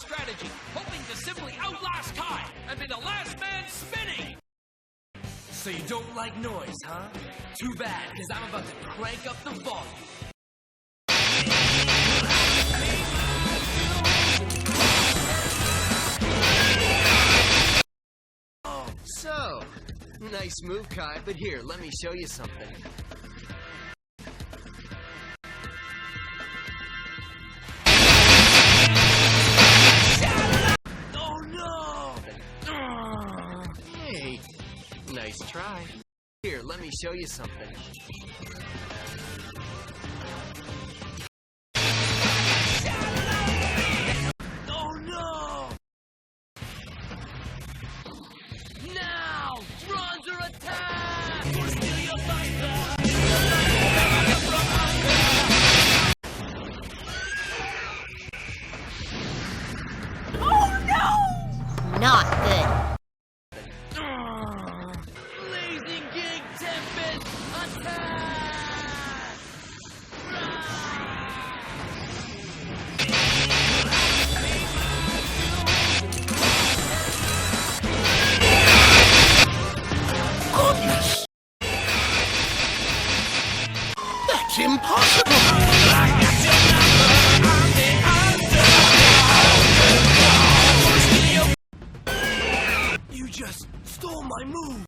strategy, hoping to simply outlast Kai and be the last man spinning! So you don't like noise, huh? Too bad, because I'm about to crank up the volume. Oh, so, nice move, Kai, but here, let me show you something. Oh no! Hey, nice try. Here, let me show you something. Oh no! Now, Dranzer attack! Or steal your thunder! Oh no! Not good. Blazing Gig Tempest attack! Goodness! That's impossible! You just stole my move!